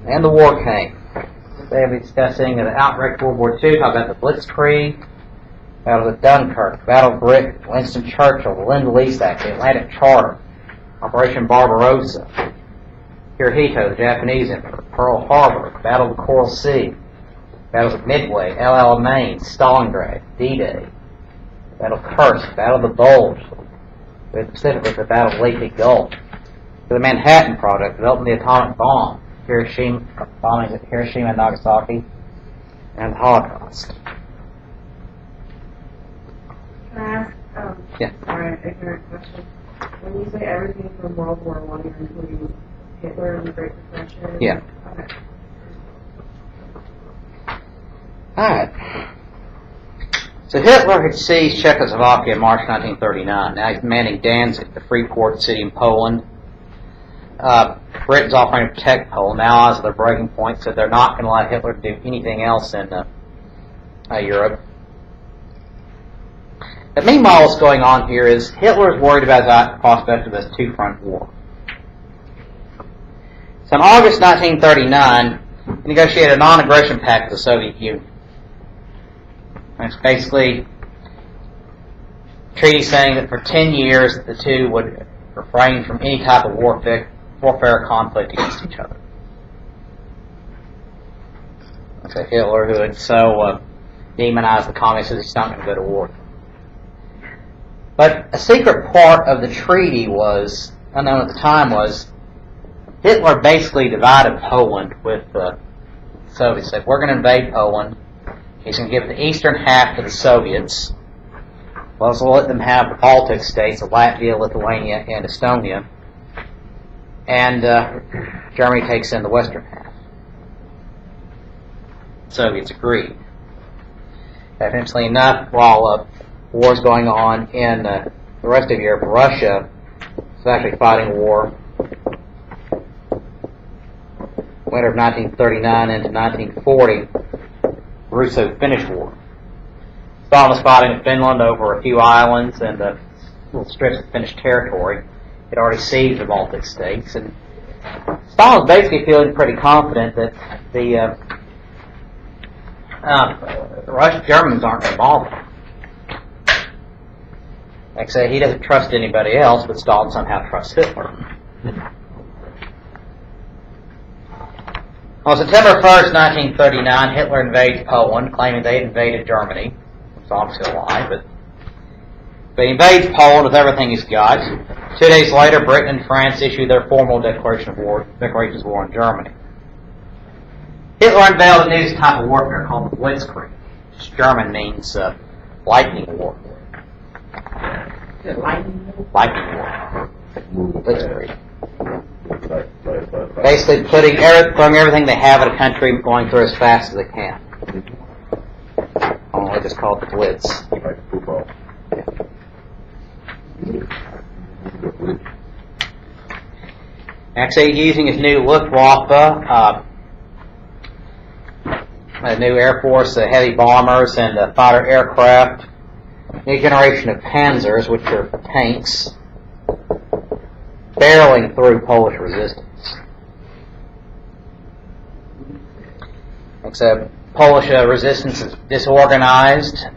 And the war came. They will be discussing the outbreak of World War II, talk about the Blitzkrieg, Battle of Dunkirk, Battle of Britain, Winston Churchill, the Lend-Lease Act, the Atlantic Charter, Operation Barbarossa, Hirohito, the Japanese Emperor, Pearl Harbor, Battle of the Coral Sea, Battles of Midway, El Alamein, Stalingrad, D-Day, Battle of Kursk, Battle of the Bulge, specifically the Battle of Leyte Gulf, the Manhattan Project, developing the atomic bomb, bombings at Hiroshima and Nagasaki, and the Holocaust. Can I ask, Yeah. sorry, an ignorant question? When you say everything from World War I, you're including Hitler and the Great Depression? Yeah. Okay. Alright. So Hitler had seized Czechoslovakia in March 1939. Now he's manning Danzig, the free port city in Poland. Britain's offering to protect Poland. Now, as of their breaking point, said they're not going to let Hitler do anything else in Europe. But meanwhile, what's going on here is Hitler's worried about the prospect of this two-front war. So in August 1939, he negotiated a non-aggression pact with the Soviet Union. And it's basically a treaty saying that for 10 years the two would refrain from any type of warfare or conflict against each other. So Hitler, who had so demonized the communists, he's not going to go to war. But a secret part of the treaty was, unknown at the time, was Hitler basically divided Poland with the Soviets. He said, we're going to invade Poland. He's going to give the eastern half to the Soviets. We'll also let them have the Baltic states of Latvia, Lithuania, and Estonia. And Germany takes in the western half. The Soviets agreed. Eventually enough, while wars going on in the rest of Europe, Russia was actually fighting a war winter of 1939 into 1940, Russo-Finnish War. Stalin was fighting in Finland over a few islands and little strips of Finnish territory. He'd already seized the Baltic states, and Stalin was basically feeling pretty confident that the Germans aren't going to bother him. Like I say, he doesn't trust anybody else, but Stalin somehow trusts Hitler. On September 1st, 1939, Hitler invades Poland, claiming they had invaded Germany. It's obviously a lie, but he invades Poland with everything he's got. 2 days later, Britain and France issue their formal declarations of war on Germany. Hitler unveiled a new type of warfare called the Blitzkrieg, which German means lightning war. Lightning war? Lightning war. Blitzkrieg. Basically throwing everything they have at a country, going through as fast as they can. Only just called the Blitz. Actually, using his new Luftwaffe, a new Air Force heavy bombers and fighter aircraft, new generation of Panzers, which are tanks, barreling through Polish resistance. Except Polish resistance is disorganized.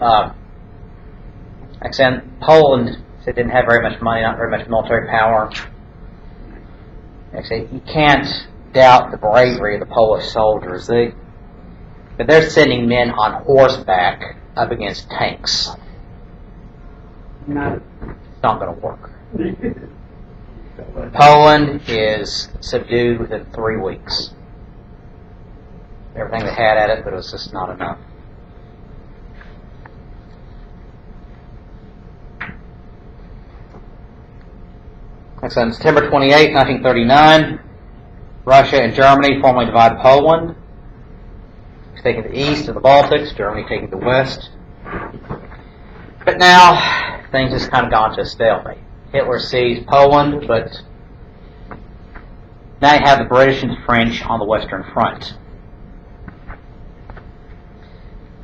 Except Poland didn't have very much money, not very much military power. Actually, you can't doubt the bravery of the Polish soldiers. But they're sending men on horseback up against tanks. It's not going to work. Poland is subdued within 3 weeks. Everything they had at it, but it was just not enough. Next on September 28, 1939, Russia and Germany formally divide Poland. It's taking the east of the Baltics, Germany taking the west. But now, things just kind of gone to a stalemate. Hitler seized Poland, but now you have the British and French on the Western Front.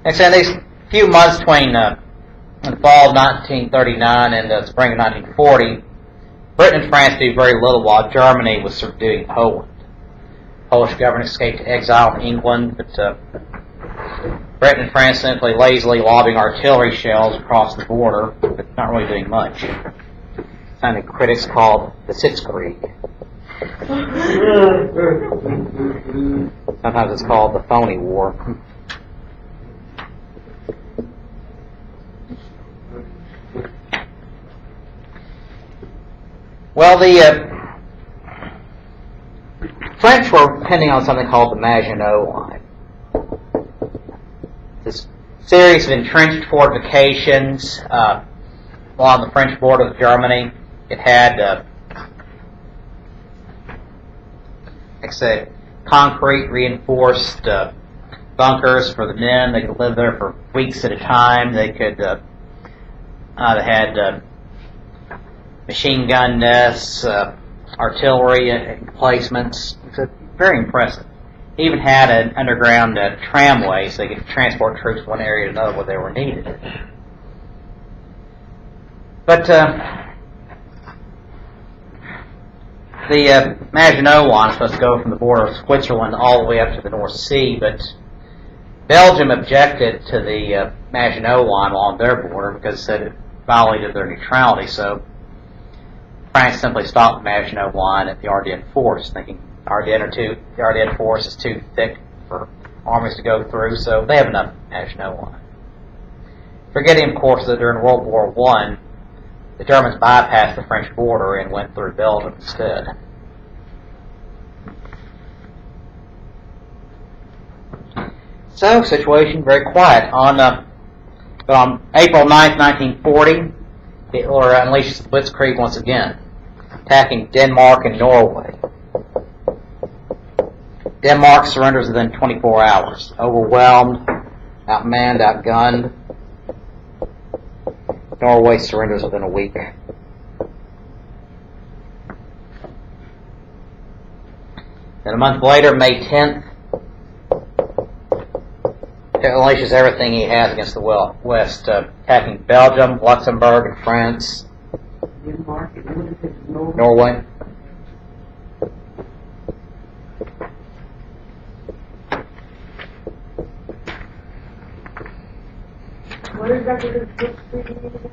And so in these few months between the fall of 1939 and the spring of 1940, Britain and France do very little while Germany was subduing Poland. Polish government escaped to exile in England, but Britain and France simply lazily lobbing artillery shells across the border, but not really doing much. Something critics called the Sitzkrieg. Sometimes it's called the phony war. Well, the French were depending on something called the Maginot Line. This series of entrenched fortifications along the French border with Germany. It had, like I said, concrete reinforced bunkers for the men. They could live there for weeks at a time. They could. They had machine gun nests, artillery emplacements. It's very impressive. They even had an underground tramway so they could transport troops from one area to another where they were needed. But the Maginot Line is supposed to go from the border of Switzerland all the way up to the North Sea, but Belgium objected to the Maginot Line along their border because it said it violated their neutrality, so France simply stopped the Maginot Line at the Ardennes Force, thinking the Ardennes Force is too thick for armies to go through, so they have enough Maginot Line. Forgetting, of course, that during World War I, the Germans bypassed the French border and went through Belgium instead. So, situation very quiet. On April 9th, 1940, Hitler unleashes the Blitzkrieg once again, attacking Denmark and Norway. Denmark surrenders within 24 hours, overwhelmed, outmanned, outgunned. Norway surrenders within a week. Then a month later, May 10th, Hitler unleashes everything he has against the West, attacking Belgium, Luxembourg, and France. Norway. What is that with the Blitzkrieg?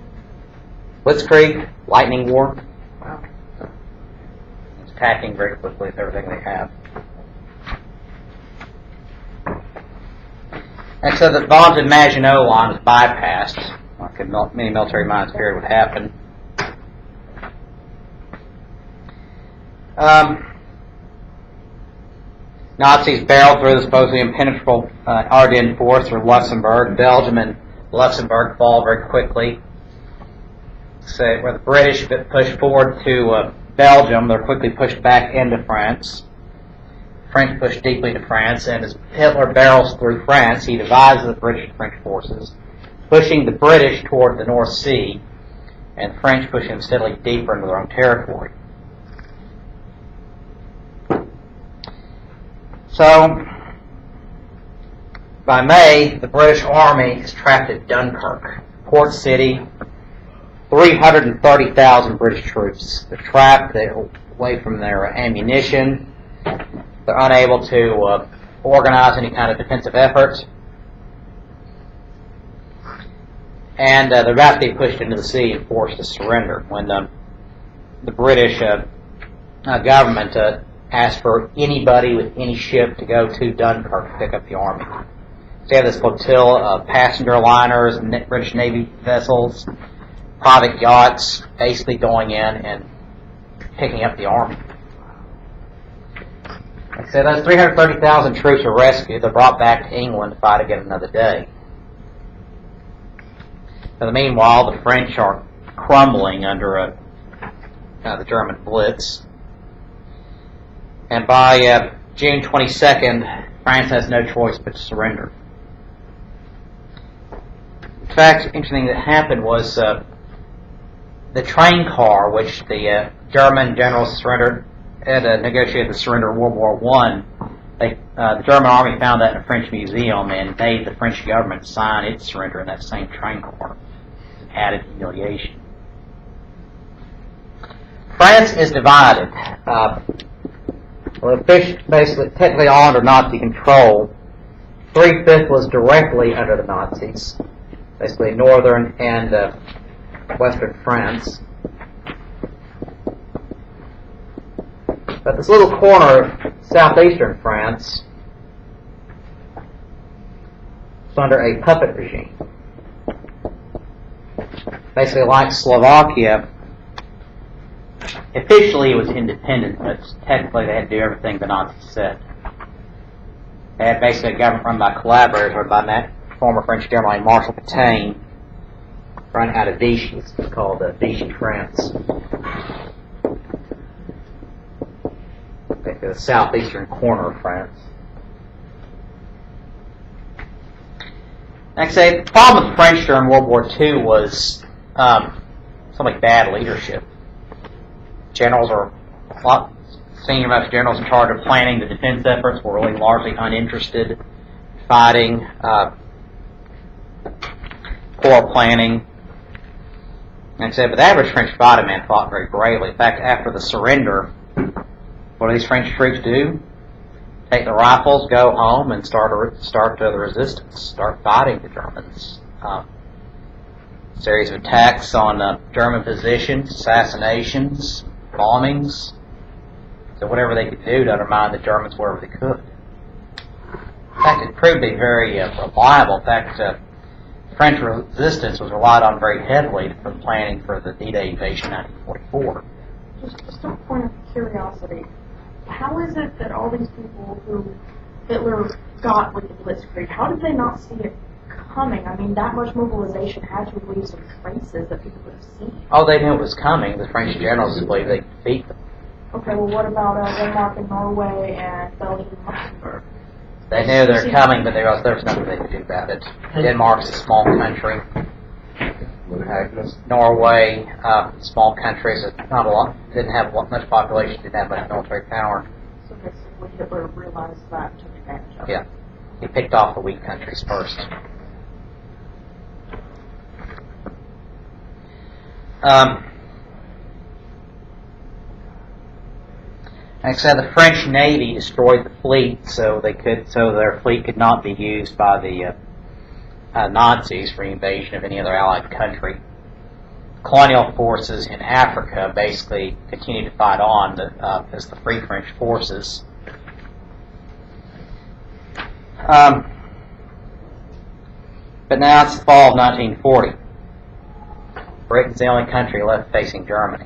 Blitzkrieg, lightning war. Wow. It's attacking very quickly with everything they have. And so the vaunted Maginot Line was bypassed, like many military minds feared would happen. Nazis barreled through the supposedly impenetrable Ardennes Force through Luxembourg. Belgium and Luxembourg fall very quickly. So where the British pushed forward to Belgium, they're quickly pushed back into France. French pushed deeply into France, and as Hitler barrels through France, he divides the British and French forces, pushing the British toward the North Sea, and the French pushing them steadily deeper into their own territory. So, by May, the British Army is trapped at Dunkirk, port city, 330,000 British troops. They're trapped, they're away from their ammunition, they're unable to organize any kind of defensive effort, and they're about to be pushed into the sea and forced to surrender when the British government asked for anybody with any ship to go to Dunkirk to pick up the army. So you have this flotilla of passenger liners, British Navy vessels, private yachts, basically going in and picking up the army. Like I said, those 330,000 troops are rescued. They're brought back to England to fight again another day. In the meanwhile, the French are crumbling under the German blitz. And by June 22nd, France has no choice but to surrender. In fact, interesting that happened was the train car, which the German generals surrendered, had negotiated the surrender of World War I. The German army found that in a French museum and made the French government sign its surrender in that same train car. Added humiliation. France is divided. Well, the fish basically technically all under Nazi control. 3/5 was directly under the Nazis, basically northern and western France. But this little corner of southeastern France was under a puppet regime. Basically, like Slovakia, officially it was independent, but technically they had to do everything the Nazis said. They had basically a government run by collaborators, run by former French general Marshal Pétain, run out of Vichy. It's called Vichy France. Basically the southeastern corner of France. Like I say, the problem with the French during World War II was something like bad leadership. Generals are senior most generals in charge of planning the defense efforts were really largely uninterested in fighting, poor planning. Like I said, but the average French fighting man fought very bravely. In fact, after the surrender, what do these French troops do? Take the rifles, go home, and start the resistance, start fighting the Germans. Series of attacks on German positions, assassinations, bombings. So whatever they could do to undermine the Germans wherever they could. In fact, it proved to be very reliable. In fact, French resistance was relied on very heavily for the planning for the D-Day invasion in 1944. Just a point of curiosity. How is it that all these people who Hitler got with the Blitzkrieg, how did they not see it coming? I mean, that much mobilization had to leave some traces that people would have seen. Oh, they knew it was coming. The French generals believed they could defeat them. Okay, well, what about Denmark and Norway and Belgium and Luxembourg? They knew they were coming, but there was nothing they could do about it. Denmark's a small country. Norway, small countries, not a lot, didn't have much population, didn't have much military power. So basically Hitler realized that and took advantage of it. Yeah, he picked off the weak countries first. Like I said, the French Navy destroyed the fleet, so their fleet could not be used by the Nazis for invasion of any other Allied country. Colonial forces in Africa basically continued to fight on as the Free French forces. But now it's the fall of 1940. Britain's the only country left facing Germany.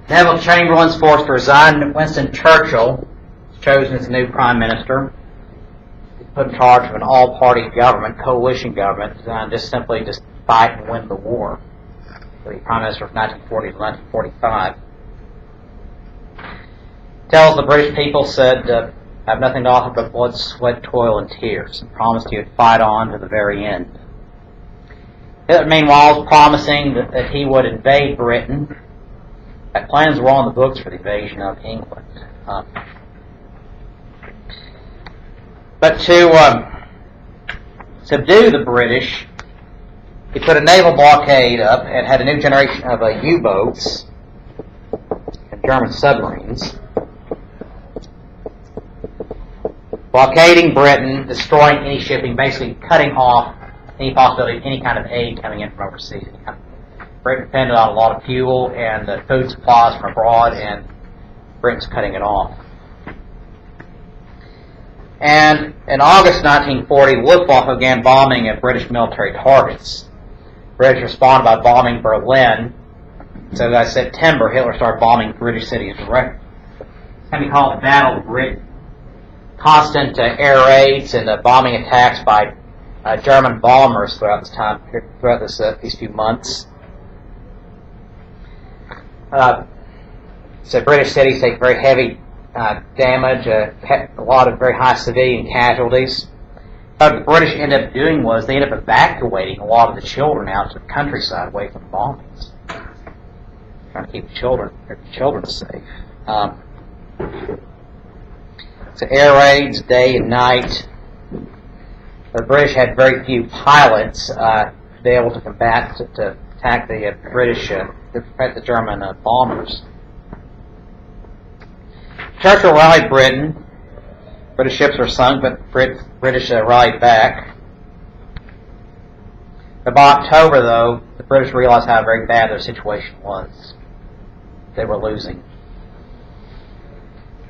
Neville Chamberlain's forced to resign. Winston Churchill was chosen as the new Prime Minister. He's put in charge of an all-party government, coalition government, designed just simply to fight and win the war. So he's Prime Minister from 1940 to 1945. Tells the British people, said, I have nothing to offer but blood, sweat, toil, and tears, and promised he would fight on to the very end. Hitler, meanwhile, was promising that he would invade Britain. Plans were on the books for the invasion of England. But to subdue the British, he put a naval blockade up and had a new generation of U-boats and German submarines, blockading Britain, destroying any shipping, basically cutting off any possibility of any kind of aid coming in from overseas. Britain depended on a lot of fuel and food supplies from abroad, and Britain's cutting it off. And in August 1940, Luftwaffe began bombing at British military targets. British responded by bombing Berlin. So by September, Hitler started bombing British cities directly. It's going to be called the Battle of Britain. Constant air raids and bombing attacks by German bombers throughout this time, these few months. So British cities take very heavy damage, a lot of very high civilian casualties. What the British ended up doing was they ended up evacuating a lot of the children out to the countryside away from the bombings, trying to keep the children safe. So air raids day and night. The British had very few pilots to be able to attack the British, to prevent the German bombers. Churchill rallied Britain. British ships were sunk, but British rallied back. By October, though, the British realized how very bad their situation was. They were losing.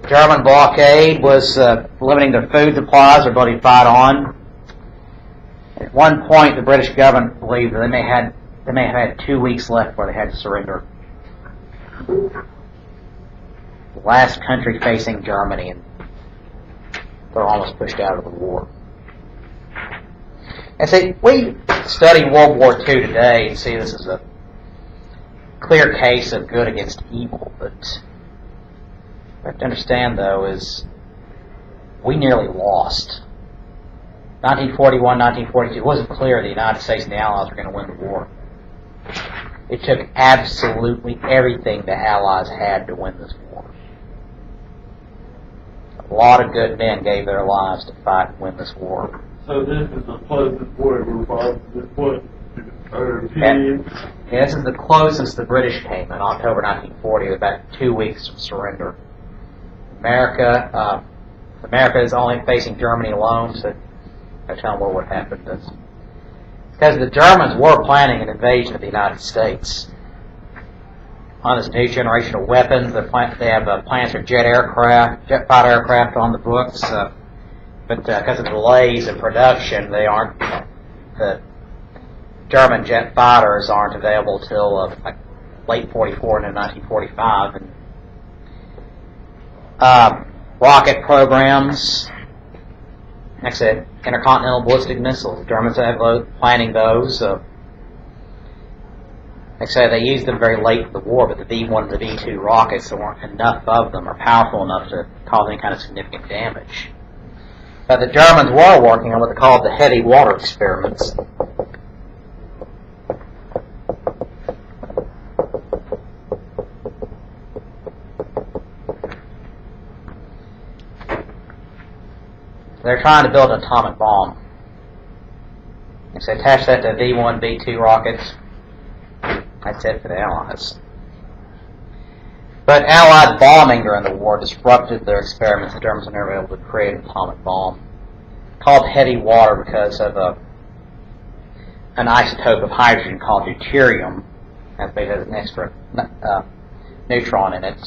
German blockade was limiting their food supplies, their ability to fight on. At one point, the British government believed that they may have had 2 weeks left before they had to surrender. The last country facing Germany, and they're almost pushed out of the war. And see, we study World War II today and see this as a clear case of good against evil, but what we have to understand, though, is we nearly lost. 1941, 1942, it wasn't clear the United States and the Allies were going to win the war. It took absolutely everything the Allies had to win this war. A lot of good men gave their lives to fight and win this war. So this is the closest war we're fought to this point? This is the closest the British came in October 1940, about 2 weeks from surrender. America is only facing Germany alone, so I tell them what would happen. Because the Germans were planning an invasion of the United States. On this new generation of weapons, they have plans for jet fighter aircraft on the books, but because of delays in production, the German jet fighters aren't available till late 44 and 1945. And rocket programs, like I said, intercontinental ballistic missiles. The Germans have planning those. Like I said, they used them very late in the war, but the V-1 and the V-2 rockets, there weren't enough of them or powerful enough to cause any kind of significant damage. But the Germans were working on what they called the heavy water experiments. They're trying to build an atomic bomb. And so attach that to V-1, V-2 rockets. That's it for the Allies. But Allied bombing during the war disrupted their experiments. The Germans were never able to create an atomic bomb. Called heavy water because of an isotope of hydrogen called deuterium. That has an extra neutron in it.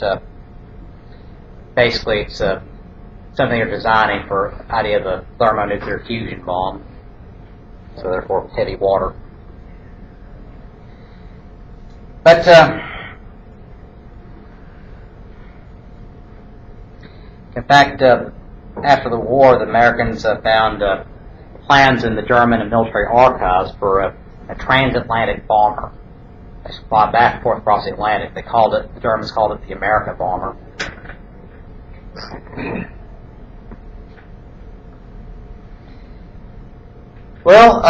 Basically, it's something they're designing for the idea of a thermonuclear fusion bomb. So therefore, heavy water. But in fact, after the war, the Americans found plans in the German and military archives for a transatlantic bomber. They fly back and forth across the Atlantic. The Germans called it the America bomber. Well,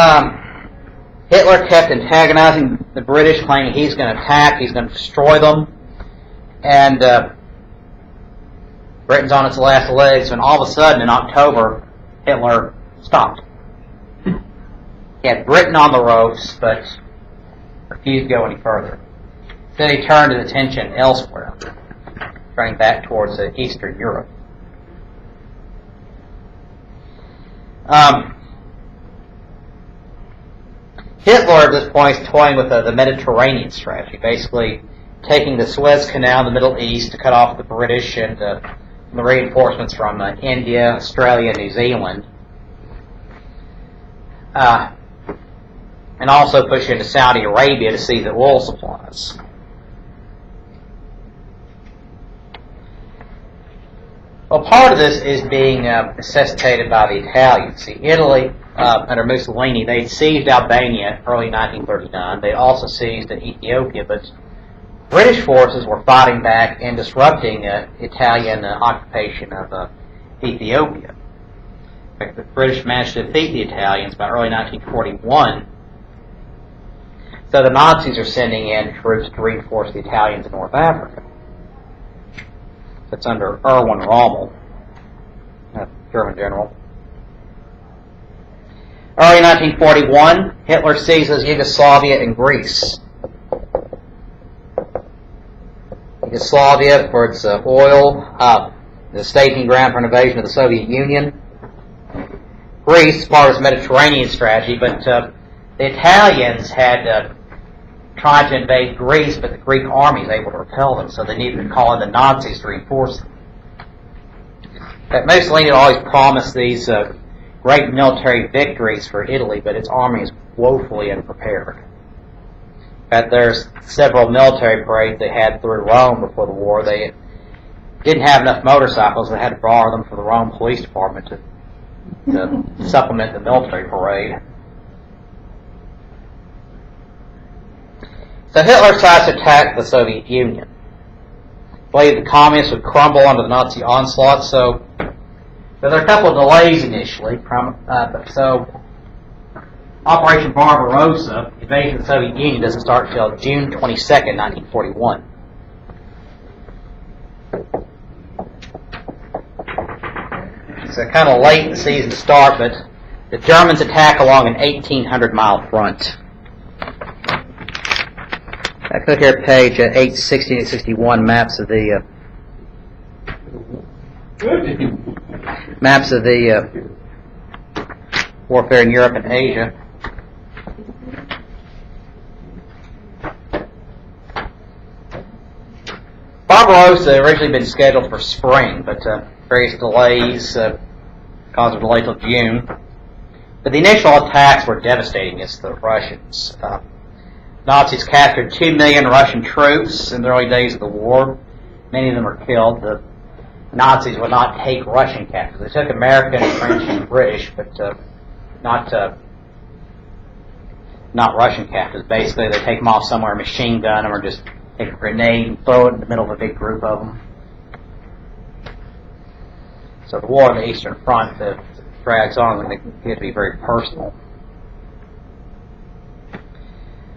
Hitler kept antagonizing the British, claiming he's going to attack, he's going to destroy them, and Britain's on its last legs, and all of a sudden, in October, Hitler stopped. He had Britain on the ropes, but refused to go any further. Then he turned his attention elsewhere, turning back towards Eastern Europe. Hitler at this point is toying with the Mediterranean strategy, basically taking the Suez Canal in the Middle East to cut off the British and the reinforcements from India, Australia, and New Zealand, and also push into Saudi Arabia to seize the oil supplies. Well, part of this is being necessitated by the Italians. See, Italy, under Mussolini, they seized Albania early 1939. They also seized Ethiopia, but British forces were fighting back and disrupting Italian occupation of Ethiopia. In fact, the British managed to defeat the Italians by early 1941. So the Nazis are sending in troops to reinforce the Italians in North Africa. That's under Erwin Rommel, German general. Early 1941, Hitler seizes Yugoslavia and Greece. Yugoslavia for its oil, the staging ground for an invasion of the Soviet Union. Greece, part of its Mediterranean strategy, but the Italians had tried to invade Greece, but the Greek army was able to repel them, so they needed to call in the Nazis to reinforce them. But Mussolini always promised these great military victories for Italy, but its army is woefully unprepared. In fact, there's several military parades they had through Rome before the war. They didn't have enough motorcycles. They had to borrow them from the Rome Police Department to supplement the military parade. So Hitler decides to attack the Soviet Union. He believed the communists would crumble under the Nazi onslaught, so there are a couple of delays initially. So Operation Barbarossa, invasion of the Soviet Union, doesn't start until June 22nd, 1941. So kind of late in the season to start, but the Germans attack along an 1,800-mile front. I click here at page 860 and 861, maps of the warfare in Europe and Asia. Barbarossa had originally been scheduled for spring, but various delays caused a delay till June. But the initial attacks were devastating against the Russians. Nazis captured 2 million Russian troops in the early days of the war. Many of them were killed. The Nazis would not take Russian captives. They took American, French, and British, but not Russian captives. Basically, they take them off somewhere, machine gun them, or just take a grenade and throw it in the middle of a big group of them. So the war on the Eastern Front drags on, and it get to be very personal.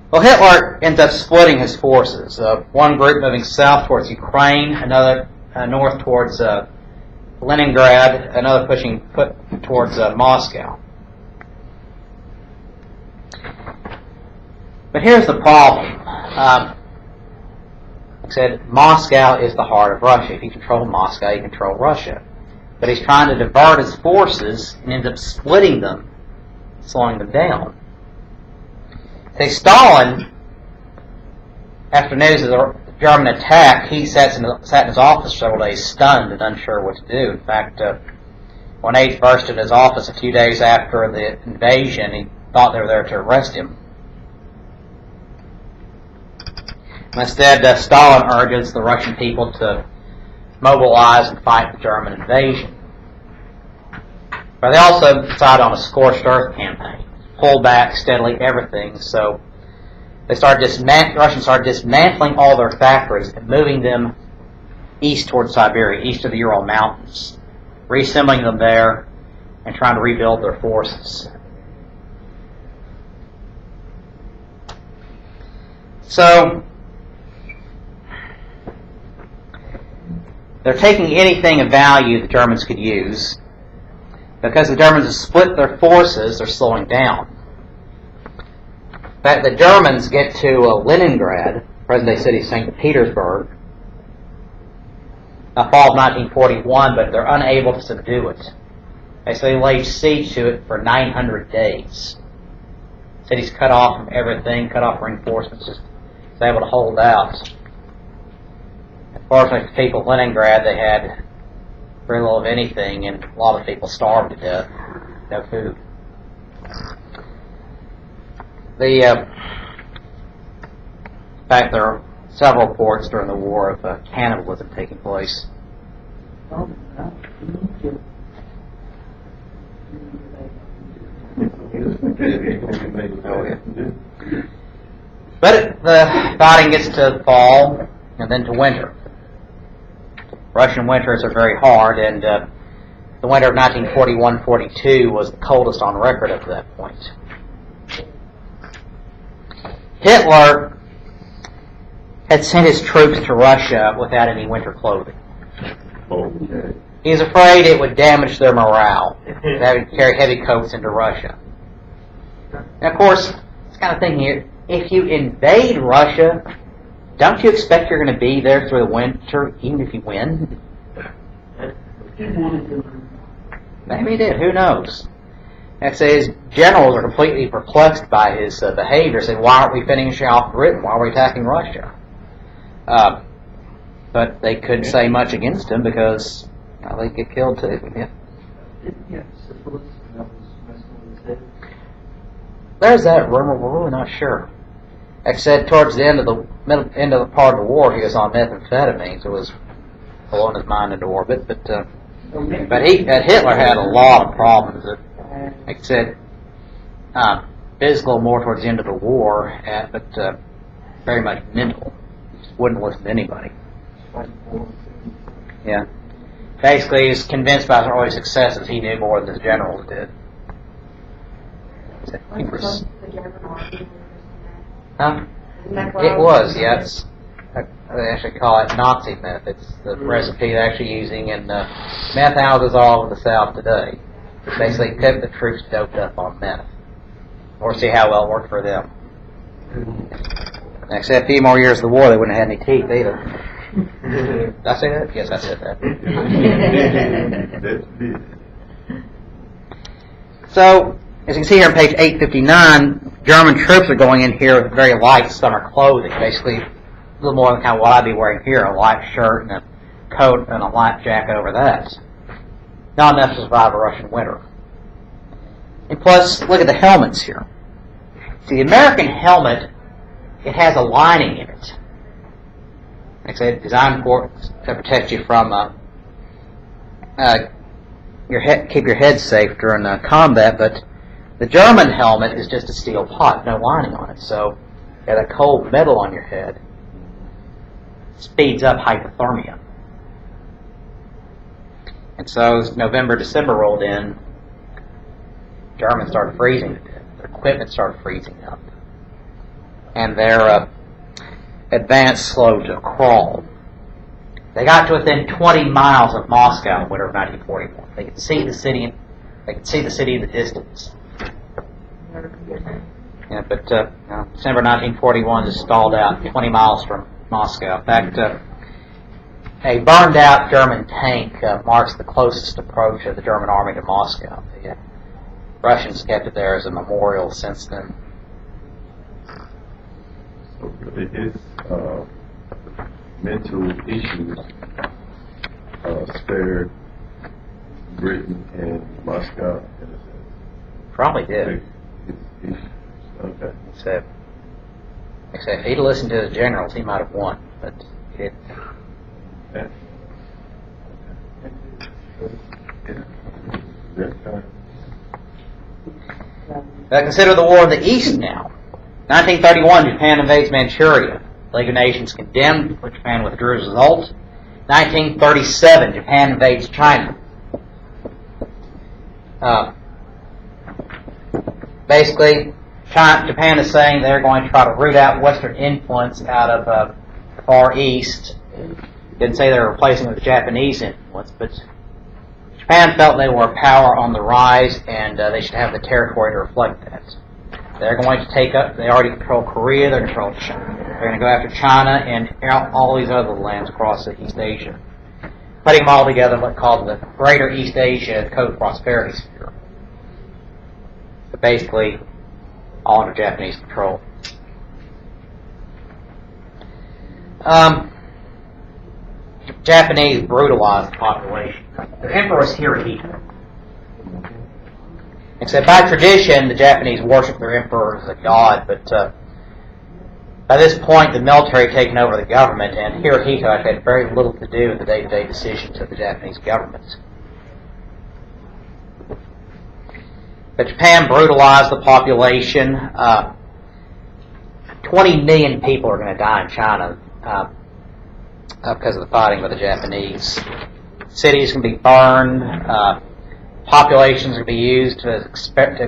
Well, Hitler ends up splitting his forces. One group moving south towards Ukraine, another north towards Leningrad, another pushing towards Moscow. But here's the problem. Like I said, Moscow is the heart of Russia. If you control Moscow, you control Russia. But he's trying to divert his forces and ends up splitting them, slowing them down. Say Stalin, after news of the German attack, he sat in his office several days stunned and unsure what to do. In fact, when aides burst in his office a few days after the invasion, he thought they were there to arrest him. Instead, Stalin urges the Russian people to mobilize and fight the German invasion. But they also decided on a scorched earth campaign. Pull back steadily everything, so the Russians started dismantling all their factories and moving them east towards Siberia, east of the Ural Mountains, reassembling them there and trying to rebuild their forces. So they're taking anything of value the Germans could use. Because the Germans have split their forces, they're slowing down. In fact, the Germans get to Leningrad, present-day city St. Petersburg, the fall of 1941, but they're unable to subdue it. They laid siege to it for 900 days. The city's cut off from everything, cut off reinforcements, just was able to hold out. Unfortunately, for the people of Leningrad, they had very little of anything, and a lot of people starved to death. No food. In fact, there are several reports during the war of cannibalism taking place. But the fighting gets to fall and then to winter. Russian winters are very hard, and the winter of 1941-42 was the coldest on record up to that point. Hitler had sent his troops to Russia without any winter clothing. He was afraid it would damage their morale, having to carry heavy coats into Russia. And of course, it's kind of thinking here, if you invade Russia, don't you expect you're going to be there through the winter, even if you win? Maybe he did. Who knows? Like I say, his generals are completely perplexed by his behavior. Say, why aren't we finishing off Britain? Why are we attacking Russia? But they couldn't say much against him because they get killed too. Yeah. Yeah, syphilis, and that was messing with his head. There's that rumor. We're really not sure. Like I said, towards the end of the part of the war, he was on methamphetamine, so it was blowing his mind into orbit. But Hitler had a lot of problems. Like I said, physical more towards the end of the war, but very much mental. He just wouldn't listen to anybody. Yeah. Basically, he's convinced by his early successes he knew more than his generals did. Huh? It was, yes. They actually call it Nazi meth. It's the recipe they're actually using in meth alcohol in the South today. It basically kept the troops doped up on meth. Or see how well it worked for them. Next, a few more years of the war, they wouldn't have had any teeth either. Did I say that? Yes, I said that. So, as you can see here on page 859, German troops are going in here with very light summer clothing. Basically, a little more than kind of what I'd be wearing here, a light shirt and a coat and a light jacket over that. Not enough to survive a Russian winter. And plus, look at the helmets here. See, the American helmet, it has a lining in it. Like I said, designed to protect you from keep your head safe during combat, but the German helmet is just a steel pot, no lining on it. So, you have that cold metal on your head. Speeds up hypothermia. And so, as November, December rolled in, Germans started freezing to death. Their equipment started freezing up. And their advance slowed to a crawl. They got to within 20 miles of Moscow in winter of 1941. They could see the city. They could see the city in the distance. Yeah, but December 1941 just stalled out 20 miles from Moscow. In fact, a burned-out German tank marks the closest approach of the German army to Moscow. The Russians kept it there as a memorial since then. So his mental issues spared Britain and Moscow in a sense. Probably did. Okay. So, except if he'd listened to the generals, he might have won, but he didn't. Yeah. Consider the war in the East now. 1931, Japan invades Manchuria. League of Nations condemned, but Japan withdrew as a result. 1937, Japan invades China. Basically, Japan is saying they're going to try to root out Western influence out of the Far East. Didn't say they were replacing it with Japanese influence, but Japan felt they were a power on the rise, and they should have the territory to reflect that. They're going to take up, they already control Korea, they're going to go after China and all these other lands across East Asia. Putting them all together, what's called the Greater East Asia Co-Prosperity Sphere. But basically, all under Japanese control. Japanese brutalized the population. Their emperor was Hirohito. Except by tradition, the Japanese worship their emperor as a god, but by this point, the military had taken over the government, and Hirohito actually had very little to do with the day-to-day decisions of the Japanese government. But Japan brutalized the population. 20 million people are going to die in China because of the fighting with the Japanese. Cities can be burned. Populations can be used to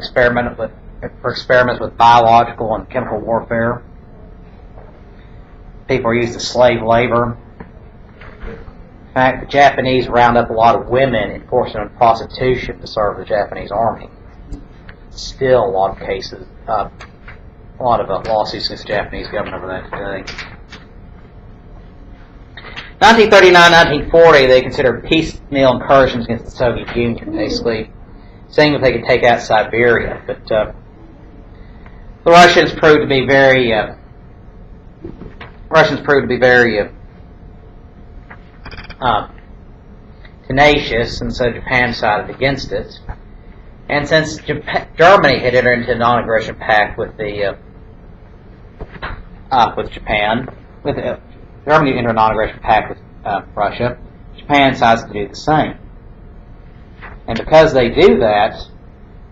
experiments with biological and chemical warfare. People are used as slave labor. In fact, the Japanese round up a lot of women and force them into prostitution to serve the Japanese army. Still, a lot of cases, a lot of lawsuits against the Japanese government over that today. 1939-1940, they considered piecemeal incursions against the Soviet Union, basically saying that they could take out Siberia. But the Russians proved to be very tenacious, and so Japan sided against it. And since Germany had entered into a non-aggression pact with Germany entered a non-aggression pact with Russia, Japan decides to do the same. And because they do that,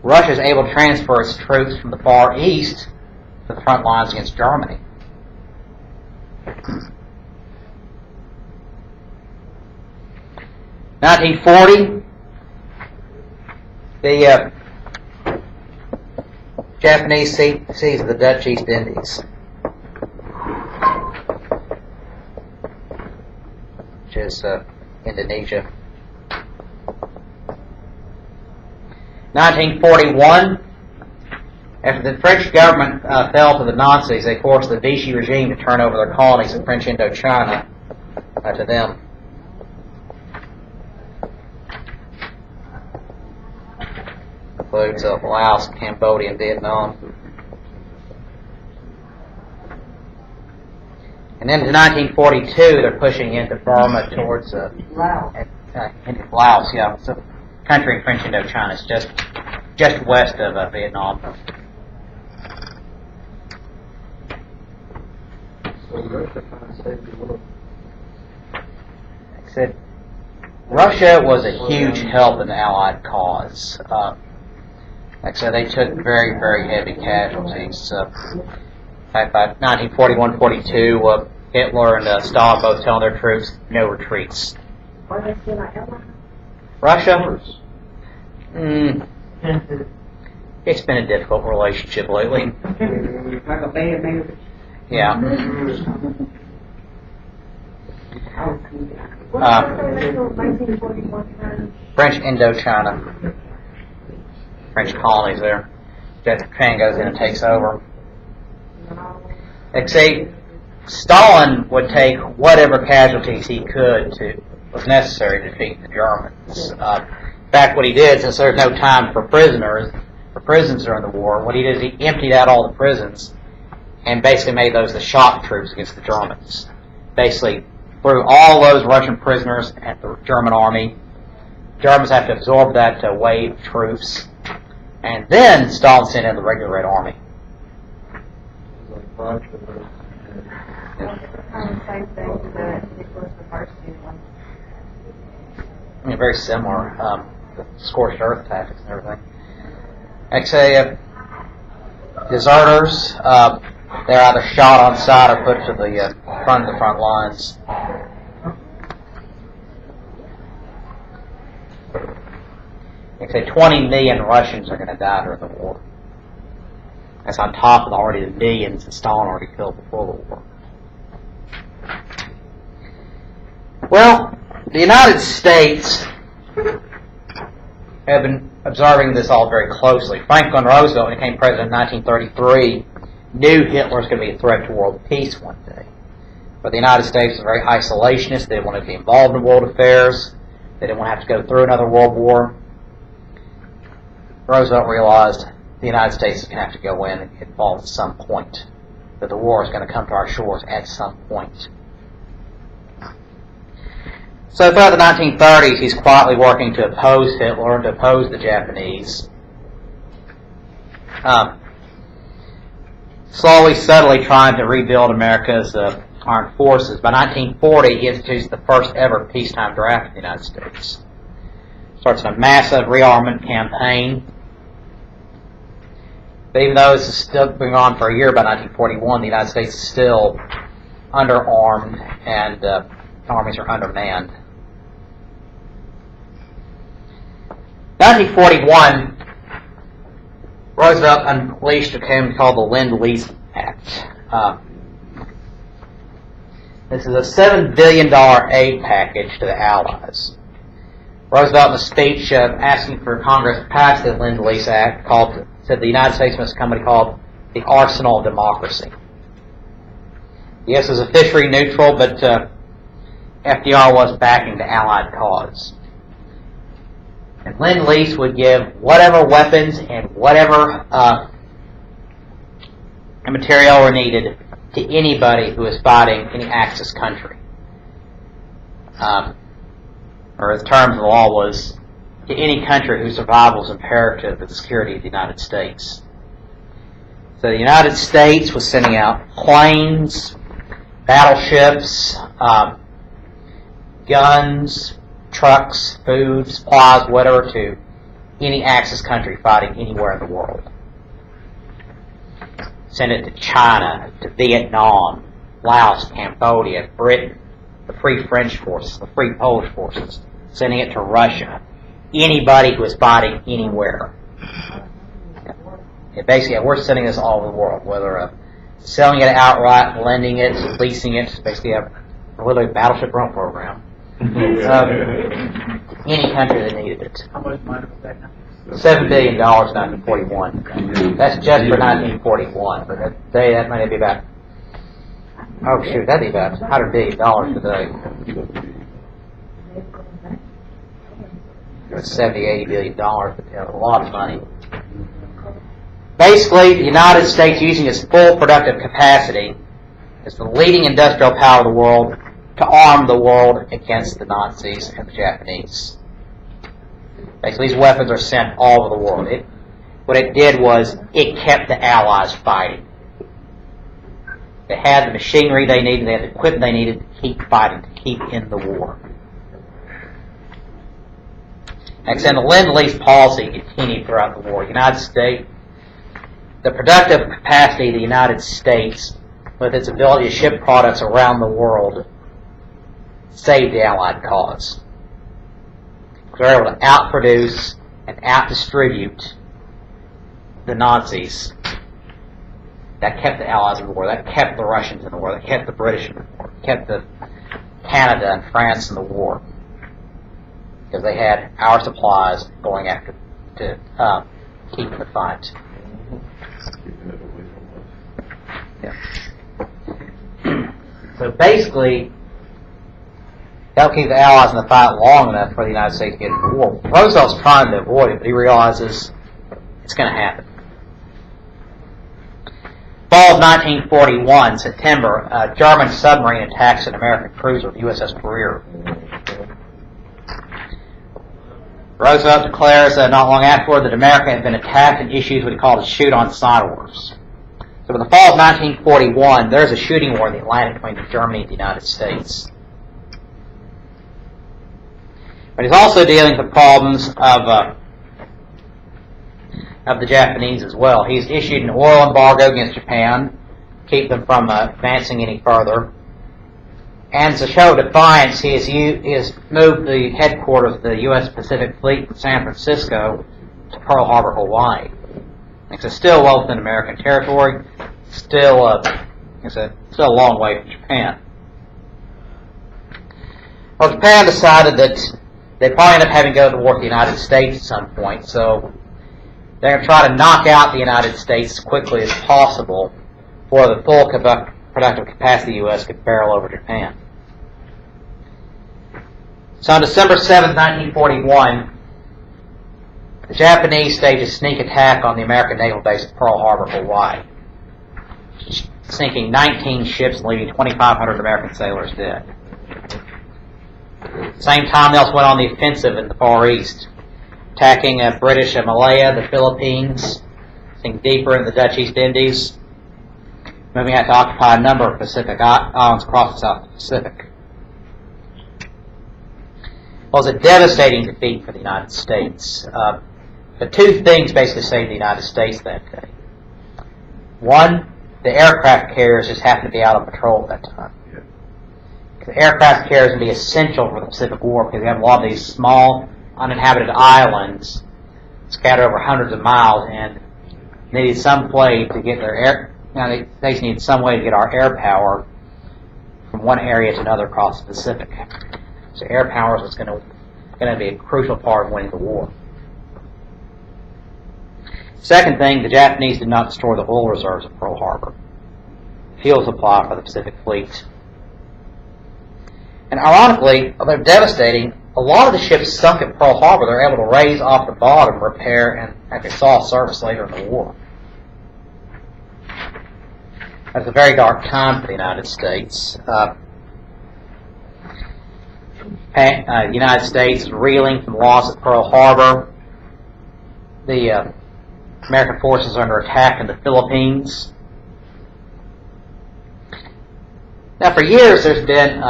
Russia is able to transfer its troops from the Far East to the front lines against Germany. In 1940, the Japanese seize the Dutch East Indies, which is Indonesia. 1941, after the French government fell to the Nazis, they forced the Vichy regime to turn over their colonies in French Indochina to them. Includes Laos, Cambodia, and Vietnam. And then in 1942, they're pushing into Burma towards into Laos. Yeah, it's a country in French Indochina. It's just west of Vietnam. So Russia kind of saved the world. Like I said, Russia was a huge help in the Allied cause. Like I said, they took very, very heavy casualties. In fact, by 1941-42, Hitler and Stalin both telling their troops, no retreats. Russia? It's been a difficult relationship lately. Yeah. French Indochina. French colonies there. Japan goes in and takes over. Like say, Stalin would take whatever casualties he could was necessary to defeat the Germans. In fact, what he did, since there's no time for prisons during the war, what he did is he emptied out all the prisons and basically made those the shock troops against the Germans. Basically, threw all those Russian prisoners at the German army. Germans have to absorb that wave of troops. And then Stalin sent in the regular Red Army. I mean, very similar. Scorched earth tactics and everything. Actually, deserters, they're either shot on sight or put to the front of the front lines. They say 20 million Russians are going to die during the war. That's on top of already the millions that Stalin already killed before the war. Well, the United States have been observing this all very closely. Franklin Roosevelt, when he became president in 1933, knew Hitler was going to be a threat to world peace one day. But the United States was very isolationist. They didn't want to be involved in world affairs. They didn't want to have to go through another world war. Roosevelt realized the United States is going to have to go in and get involved at some point. That the war is going to come to our shores at some point. So throughout the 1930s, he's quietly working to oppose Hitler and to oppose the Japanese. Slowly, subtly trying to rebuild America's armed forces. By 1940, he institutes the first ever peacetime draft in the United States. Starts a massive rearmament campaign. But even though this has still been on for a year by 1941, the United States is still underarmed and armies are undermanned. 1941, Roosevelt unleashed a thing called the Lend-Lease Act. This is a $7 billion aid package to the Allies. Roosevelt, in a speech asking for Congress to pass the Lend-Lease Act, said the United States must become what he called the arsenal of democracy. Yes, it was officially neutral, but FDR was backing the Allied cause. And Lend-Lease would give whatever weapons and whatever material were needed to anybody who was fighting any Axis country. Or as terms of the law was, to any country whose survival was imperative to the security of the United States. So the United States was sending out planes, battleships, guns, trucks, food, supplies, whatever, to any Axis country fighting anywhere in the world. Send it to China, to Vietnam, Laos, Cambodia, Britain, the Free French forces, the Free Polish forces, sending it to Russia. Anybody who is fighting anywhere. Basically, we're sending this all over the world, whether selling it outright, lending it, leasing it, basically a literally battleship rental program. Any country that needed it. How much money was that now? $7 billion in 1941. That's just for 1941, but today that might be about, oh shoot, that'd be about $100 billion today. It's $70, $80 billion, but a lot of money. Basically, the United States, using its full productive capacity, is the leading industrial power of the world to arm the world against the Nazis and the Japanese. Basically, these weapons are sent all over the world. What it did was, it kept the Allies fighting. They had the machinery they needed, they had the equipment they needed to keep fighting, to keep in the war. And the Lend-Lease policy continued throughout the war. United States, the productive capacity of the United States, with its ability to ship products around the world, saved the Allied cause. They were able to outproduce and outdistribute the Nazis. That kept the Allies in the war. That kept the Russians in the war. That kept the British in the war. That kept Canada and France in the war. Because they had our supplies going after to keep the fight. Yeah. So basically, that'll keep the Allies in the fight long enough for the United States to get into the war. Roosevelt's trying to avoid it, but he realizes it's going to happen. Fall of 1941, September, a German submarine attacks an American cruiser, the USS Berer. Roosevelt declares not long afterward that America had been attacked and issues what he called a shoot-on-sight orders. So in the fall of 1941, there's a shooting war in the Atlantic between Germany and the United States. But he's also dealing with the problems of the Japanese as well. He's issued an oil embargo against Japan, keep them from advancing any further. And to show defiance, he has moved the headquarters of the U.S. Pacific Fleet from San Francisco to Pearl Harbor, Hawaii. It's still well within American territory, still a long way from Japan. Well, Japan decided that they probably end up having to go to war with the United States at some point, so they're going to try to knock out the United States as quickly as possible before the full productive capacity of the U.S. could barrel over Japan. So on December 7, 1941, the Japanese staged a sneak attack on the American naval base at Pearl Harbor, Hawaii, sinking 19 ships and leaving 2,500 American sailors dead. At the same time, they also went on the offensive in the Far East, attacking British Malaya, the Philippines, sinking deeper in the Dutch East Indies, moving out to occupy a number of Pacific islands across the South Pacific. It was a devastating defeat for the United States. But two things basically saved the United States that day. One, the aircraft carriers just happened to be out on patrol at that time. The aircraft carriers would be essential for the Pacific War because they have a lot of these small, uninhabited islands scattered over hundreds of miles, and they needed some way to get their air. They just needed some way to get our air power from one area to another across the Pacific. So air power was going to be a crucial part of winning the war. Second thing, the Japanese did not destroy the oil reserves of Pearl Harbor, fuel supply for the Pacific Fleet. And ironically, although devastating, a lot of the ships sunk at Pearl Harbor, they were able to raise off the bottom, repair, and actually saw service later in the war. That's a very dark time for the United States. The United States is reeling from the loss at Pearl Harbor. The American forces are under attack in the Philippines. Now, for years, there's been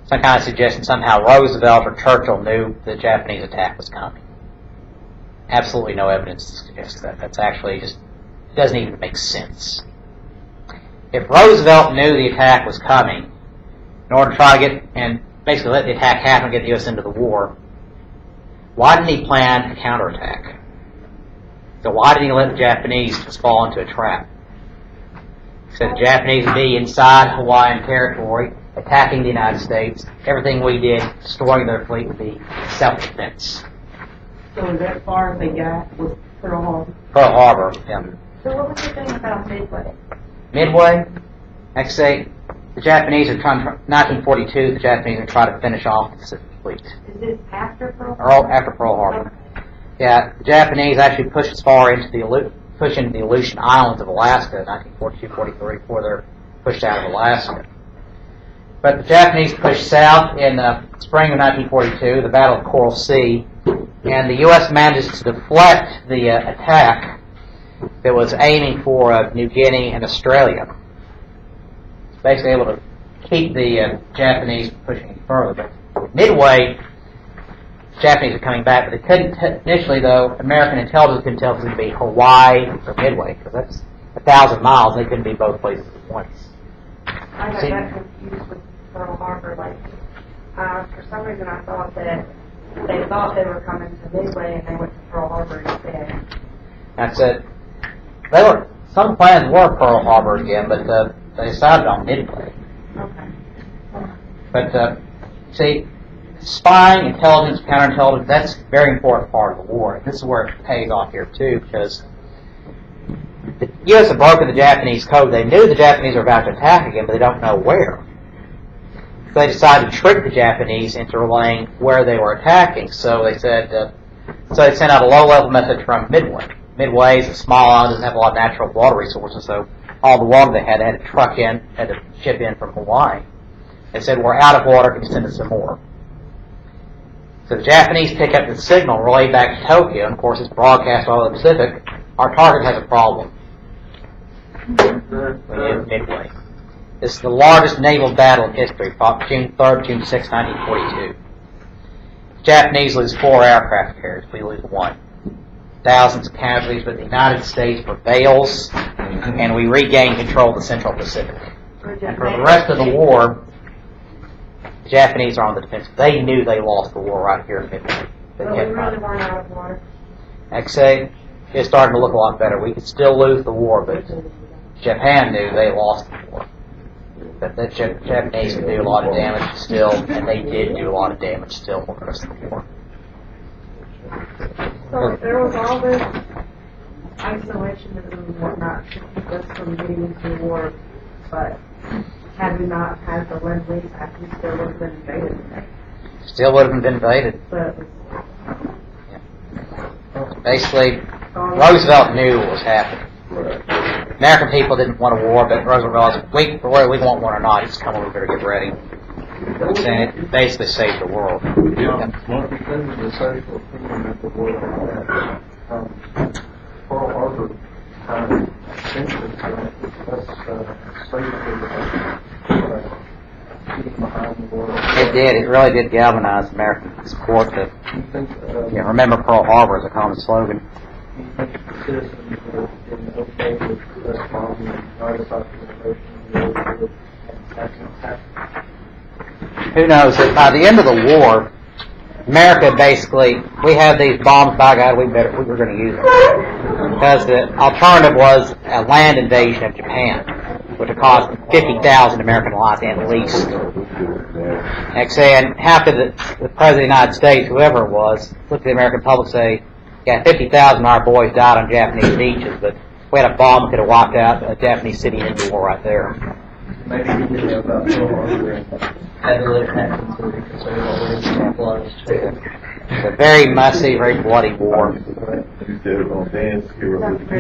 some kind of suggestion somehow Roosevelt or Churchill knew the Japanese attack was coming. Absolutely no evidence to suggest that. That's actually just, it doesn't even make sense. If Roosevelt knew the attack was coming, in order to try to get, and basically let the attack happen and get the U.S. into the war, why didn't he plan a counterattack? So why didn't he let the Japanese just fall into a trap? He said the Japanese would be inside Hawaiian territory, attacking the United States. Everything we did, destroying their fleet, would be self-defense. So is that far as they got was Pearl Harbor? Pearl Harbor, yeah. So what was the thing about Midway? Midway, like I say, the Japanese are trying, 1942, the Japanese are trying to finish off the Pacific Fleet. Is this after Pearl Harbor? After Pearl Harbor. Yeah, the Japanese actually pushed as far into the Aleutian Islands of Alaska in 1942-43 before they're pushed out of Alaska. But the Japanese pushed south in the spring of 1942, the Battle of Coral Sea, and the U.S. managed to deflect the attack that was aiming for New Guinea and Australia. It's basically able to keep the Japanese from pushing further. But Midway, the Japanese are coming back, but they couldn't initially, though. American intelligence couldn't tell if it was going to be Hawaii or Midway, because that's 1,000 miles. They couldn't be both places at once. I got that confused with Pearl Harbor. Like, for some reason, I thought that they thought they were coming to Midway and they went to Pearl Harbor instead. That's it. Some plans were Pearl Harbor again, but they decided on Midway. Okay. But see, spying, intelligence, counterintelligence, that's a very important part of the war. And this is where it pays off here, too, because the U.S. had broken the Japanese code. They knew the Japanese were about to attack again, but they don't know where. So they decided to trick the Japanese into relaying where they were attacking. So they said, so they sent out a low-level message from Midway. Midway is a small island, doesn't have a lot of natural water resources, so all the water they had to ship in from Hawaii. They said, we're out of water, can you send us some more? So the Japanese pick up the signal, relay back to Tokyo, and of course it's broadcast all over the Pacific. Our target has a problem. Midway. This is the largest naval battle in history, fought June 3rd, June 6, 1942. The Japanese lose 4 aircraft carriers, we lose 1. Thousands of casualties, but the United States prevails, and we regain control of the Central Pacific. And for the rest of the war, the Japanese are on the defense. They knew they lost the war right here in Midway. But we really weren't out of water. Like I say, it's starting to look a lot better. We could still lose the war, but Japan knew they lost the war. But the Japanese could do a lot of damage still, and they did do a lot of damage still for the rest of the war. So there was all this isolation and whatnot to keep us from getting into the war, but had we not had the Lend-Lease Act, we still would have been invaded. Still would have been invaded. But Basically, Roosevelt knew what was happening. American people didn't want a war, but Roosevelt realized, whether we want one or not, it's coming, we better get ready. And it basically saved the world. Yeah, one of the things the social opinion at the war that Pearl Harbor kind of changed it, that's safely getting behind the war. It did. It really did galvanize American support to remember Pearl Harbor as a common slogan. You think the citizens were okay with us bombing and right about the ocean and Who knows? By the end of the war, America basically, we have these bombs, by God, we were going to use them. Because the alternative was a land invasion of Japan, which would cost 50,000 American lives at least. Like saying, half of the President of the United States, whoever it was, looked at the American public and say, yeah, 50,000 of our boys died on Japanese beaches, but if we had a bomb, we could have wiped out a Japanese city in the war right there. maybe he didn't know about Pearl Harbor and had to let it happen to reconsider what was closed. It's a very messy, very bloody war. You said it on dance, hero with the